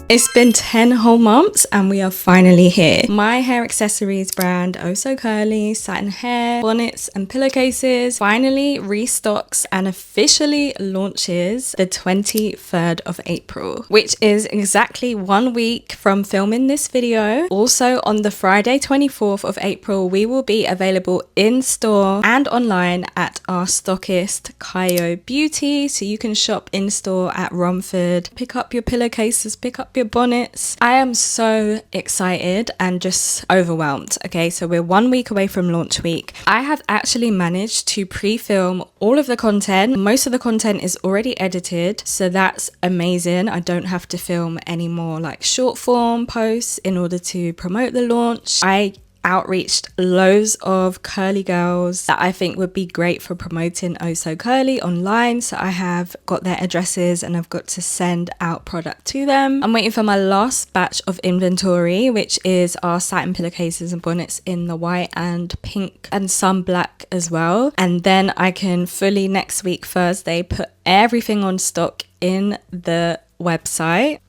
It's been 10 whole months and we are finally here. My hair accessories brand Oso Curly satin hair, bonnets and pillowcases finally restocks and officially launches the 23rd of April, which is exactly 1 week from filming this video. Also on the Friday 24th of April, we will be available in store and online at our stockist Kayo Beauty, so you can shop in store at Romford, pick up your pillowcases, pick up your bonnets. I am so excited and just overwhelmed. Okay, so we're 1 week away from launch week. I have actually managed to pre-film all of the content. Most of the content is already edited, so that's amazing. I don't have to film any more like short form posts in order to promote the launch. I outreached loads of curly girls that I think would be great for promoting Oso Curly online, so I have got their addresses and I've got to send out product to them. I'm waiting for my last batch of inventory, which is our satin pillowcases and bonnets in the white and pink and some black as well, and then I can fully next week Thursday put everything on stock in the website.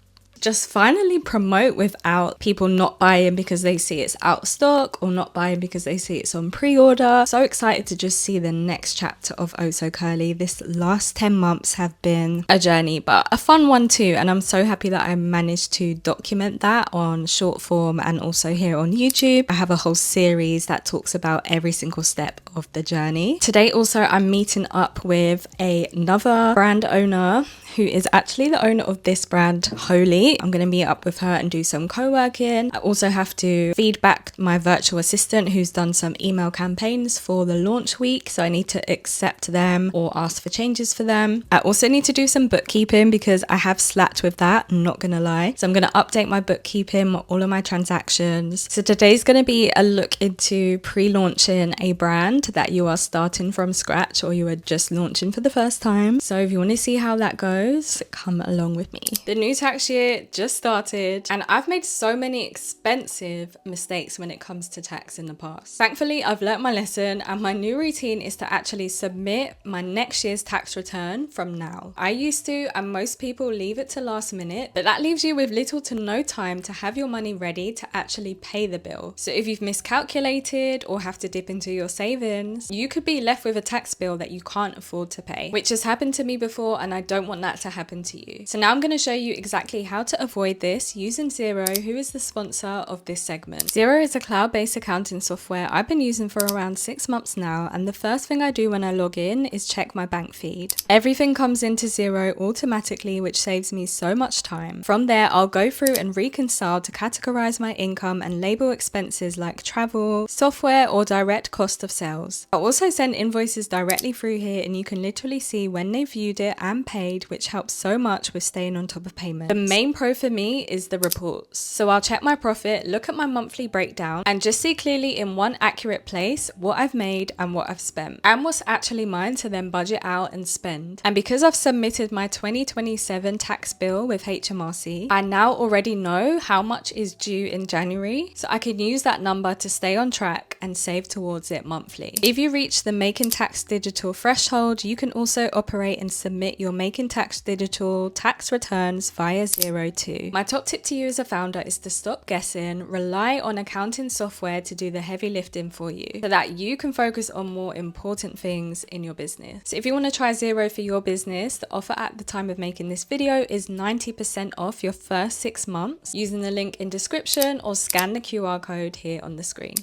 Just finally promote without people not buying because they see it's out of stock or not buying because they see it's on pre-order. So excited to just see the next chapter of Oso Curly. This last 10 months have been a journey, but a fun one too, and I'm so happy that I managed to document that on short form and also here on YouTube. I have a whole series that talks about every single step of the journey. Today also I'm meeting up with another brand owner who is actually the owner of this brand, Holy. I'm going to meet up with her and do some co-working. I also have to feedback my virtual assistant who's done some email campaigns for the launch week, so I need to accept them or ask for changes for them. I also need to do some bookkeeping because I have slacked with that, I'm not going to lie. So I'm going to update my bookkeeping, all of my transactions. So today's going to be a look into pre-launching a brand that you are starting from scratch or you are just launching for the first time. So if you want to see how that goes, come along with me. The new tax year just started and I've made so many expensive mistakes when it comes to tax in the past. Thankfully, I've learnt my lesson and my new routine is to actually submit my next year's tax return from now. I used to, and most people leave it to last minute, but that leaves you with little to no time to have your money ready to actually pay the bill. So if you've miscalculated or have to dip into your savings, you could be left with a tax bill that you can't afford to pay, which has happened to me before and I don't want that to happen to you. So now I'm going to show you exactly how to avoid this using Xero, who is the sponsor of this segment. Xero is a cloud-based accounting software I've been using for around 6 months now, and the first thing I do when I log in is check my bank feed. Everything comes into Xero automatically, which saves me so much time. From there, I'll go through and reconcile to categorize my income and label expenses like travel, software, or direct cost of sales. I'll also send invoices directly through here, and you can literally see when they viewed it and paid, which helps so much with staying on top of payments. The main pro for me is the reports. So I'll check my profit, look at my monthly breakdown, and just see clearly in one accurate place what I've made and what I've spent, and what's actually mine to then budget out and spend. And because I've submitted my 2027 tax bill with HMRC, I now already know how much is due in January, so I can use that number to stay on track and save towards it monthly. If you reach the Making Tax Digital threshold, you can also operate and submit your Making Tax Digital tax returns via Xero too. My top tip to you as a founder is to stop guessing, rely on accounting software to do the heavy lifting for you so that you can focus on more important things in your business. So if you want to try Xero for your business, the offer at the time of making this video is 90% off your first 6 months using the link in description or scan the QR code here on the screen.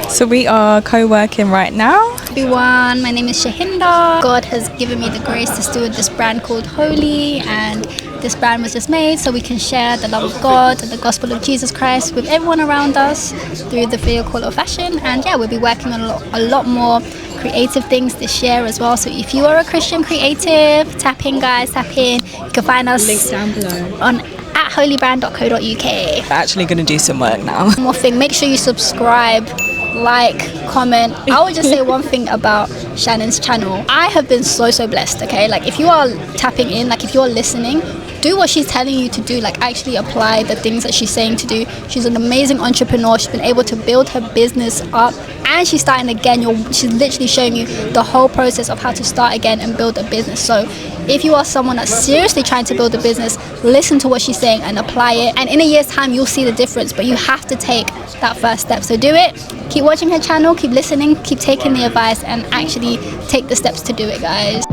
So we are co-working right now. Everyone, my name is Shahinda. God has given me the grace to steward this brand called Holy, and this brand was just made so we can share the love of God and the gospel of Jesus Christ with everyone around us through the vehicle of fashion. And yeah, we'll be working on a lot more creative things this year as well. So if you are a Christian creative, tap in guys, tap in. You can find us Link down below on holybrand.co.uk. We're actually going to do some work now. One more thing, make sure you subscribe, like, comment. I would just say one thing about Shannon's channel. I have been so blessed, okay? Like, if you are tapping in, like if you're listening, do what she's telling you to do. Like, actually apply the things that she's saying to do. She's an amazing entrepreneur. She's been able to build her business up, and she's starting again. She's literally showing you the whole process of how to start again and build a business. So if you are someone that's seriously trying to build a business, listen to what she's saying and apply it, and in a year's time you'll see the difference. But you have to take that first step. So do it. Keep watching her channel, keep listening, keep taking the advice, and actually take the steps to do it, guys.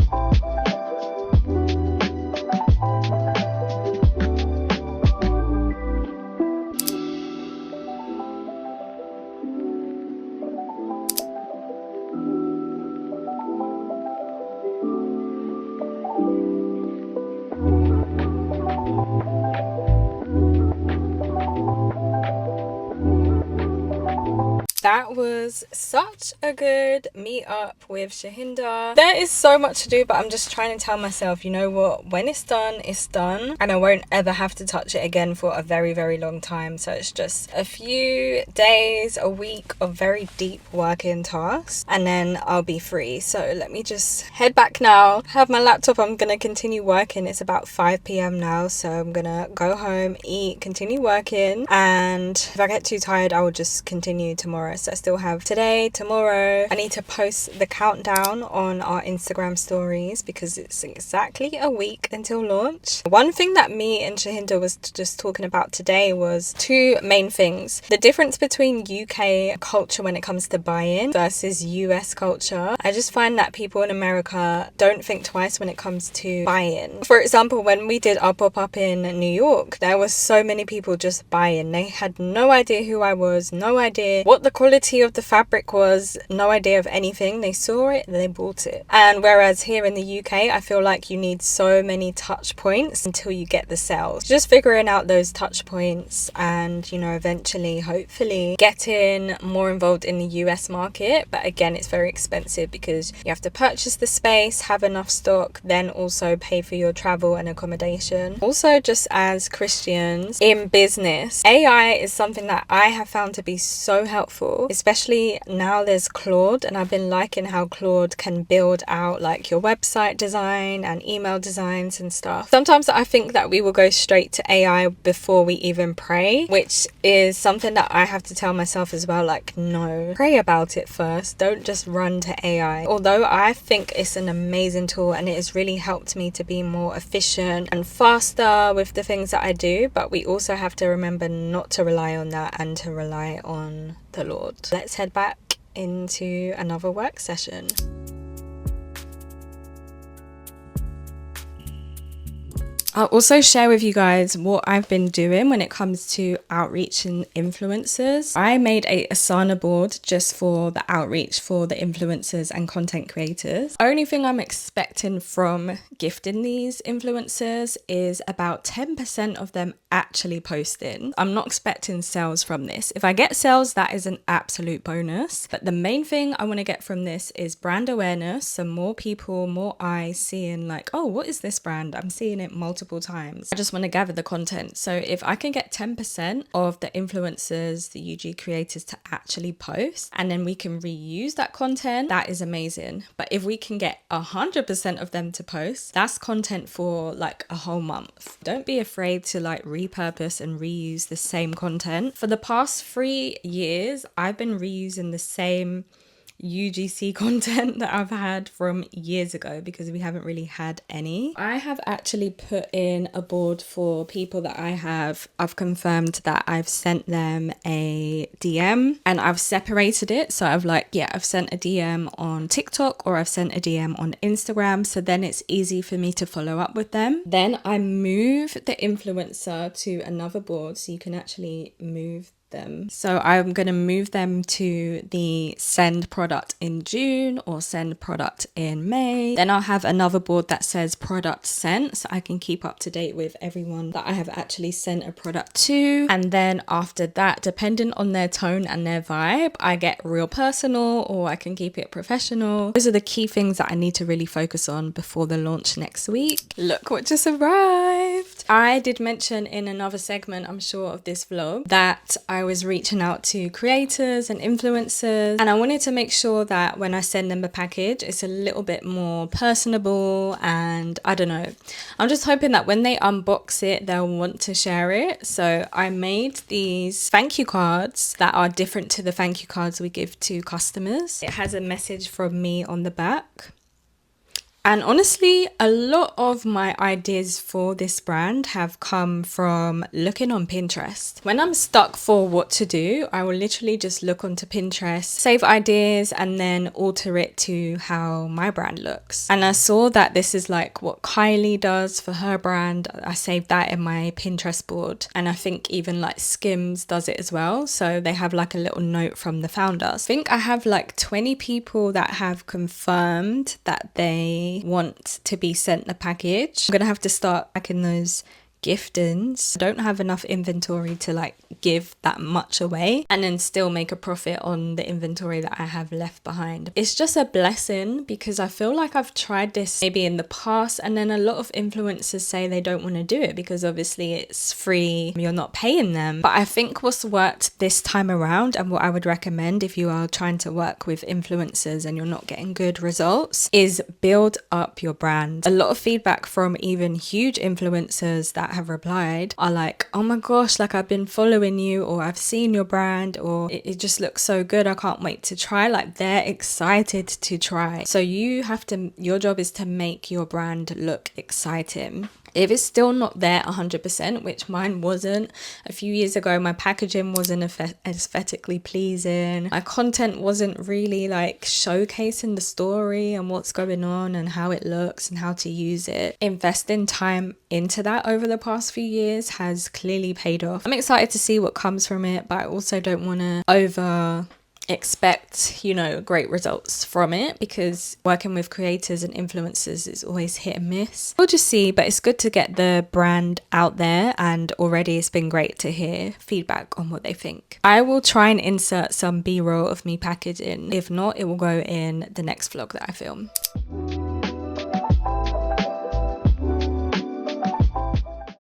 That was such a good meet up with Shahinda. There is so much to do, but I'm just trying to tell myself, you know what, when it's done, and I won't ever have to touch it again for a very, very long time. So it's just a few days, a week of very deep working tasks, and then I'll be free. So let me just head back now, have my laptop. I'm gonna continue working. It's about 5 p.m. now, so I'm gonna go home, eat, continue working, and if I get too tired, I will just continue tomorrow. So I still have today, tomorrow. I need to post the countdown on our Instagram stories because it's exactly a week until launch. One thing that me and Shahinda was just talking about today was two main things. The difference between UK culture when it comes to buy-in versus US culture. I just find that people in America don't think twice when it comes to buy-in. For example, when we did our pop-up in New York, there was so many people just buy-in. They had no idea who I was, no idea what the quality of the fabric was, no idea of anything. They saw it, they bought it. And whereas here in the UK, I feel like you need so many touch points until you get the sales. Just figuring out those touch points and, you know, eventually, hopefully, getting more involved in the US market. But again, it's very expensive because you have to purchase the space, have enough stock, then also pay for your travel and accommodation. Also, just as Christians in business, AI is something that I have found to be so helpful, especially now there's Claude, and I've been liking how Claude can build out like your website design and email designs and stuff. Sometimes I think that we will go straight to AI before we even pray, which is something that I have to tell myself as well, like, no, pray about it first, don't just run to AI. Although I think it's an amazing tool and it has really helped me to be more efficient and faster with the things that I do, but we also have to remember not to rely on that and to rely on the Lord. Let's head back into another work session. I'll also share with you guys what I've been doing when it comes to outreach and influencers. I made a Asana board just for the outreach for the influencers and content creators. Only thing I'm expecting from gifting these influencers is about 10% of them actually posting. I'm not expecting sales from this. If I get sales, that is an absolute bonus. But the main thing I want to get from this is brand awareness. So more people, more eyes seeing like, oh, what is this brand? I'm seeing it multiple times. I just want to gather the content. So if I can get 10% of the influencers, the UG creators to actually post, and then we can reuse that content, that is amazing. But if we can get 100% of them to post, that's content for like a whole month. Don't be afraid to like repurpose and reuse the same content. For the past 3 years, I've been reusing the same UGC content that I've had from years ago because we haven't really had any. I have actually put in a board for people that I've confirmed that I've sent them a DM and I've separated it. So I've sent a DM on TikTok or I've sent a DM on Instagram. So then it's easy for me to follow up with them. Then I move the influencer to another board so you can actually move them. So I'm going to move them to the send product in June or send product in May. Then I'll have another board that says product sent, so I can keep up to date with everyone that I have actually sent a product to. And then after that, depending on their tone and their vibe, I get real personal or I can keep it professional. Those are the key things that I need to really focus on before the launch next week. Look what just arrived. I did mention in another segment, I'm sure, of this vlog that I I was reaching out to creators and influencers, and I wanted to make sure that when I send them a package, it's a little bit more personable, and I don't know, I'm just hoping that when they unbox it, they'll want to share it. So I made these thank you cards that are different to the thank you cards we give to customers. It has a message from me on the back. And honestly, a lot of my ideas for this brand have come from looking on Pinterest. When I'm stuck for what to do, I will literally just look onto Pinterest, save ideas, and then alter it to how my brand looks. And I saw that this is like what Kylie does for her brand. I saved that in my Pinterest board. And I think even like Skims does it as well. So they have like a little note from the founders. I think I have like 20 people that have confirmed that they want to be sent the package. I'm gonna have to start packing those giftings. I don't have enough inventory to like give that much away and then still make a profit on the inventory that I have left behind. It's just a blessing because I feel like I've tried this maybe in the past, and then a lot of influencers say they don't want to do it because obviously it's free, you're not paying them. But I think what's worked this time around, and what I would recommend if you are trying to work with influencers and you're not getting good results, is build up your brand. A lot of feedback from even huge influencers that have replied are like, oh my gosh, like I've been following you, or I've seen your brand, or it just looks so good, I can't wait to try. Like they're excited to try. So your job is to make your brand look exciting. If it's still not there 100%, which mine wasn't a few years ago, my packaging wasn't aesthetically pleasing, my content wasn't really like showcasing the story and what's going on and how it looks and how to use it. Investing time into that over the past few years has clearly paid off. I'm excited to see what comes from it, but I also don't want to expect great results from it, because working with creators and influencers is always hit and miss. We'll just see, but it's good to get the brand out there, and already it's been great to hear feedback on what they think. I will try and insert some B-roll of me packaging. If not, it will go in the next vlog that I film.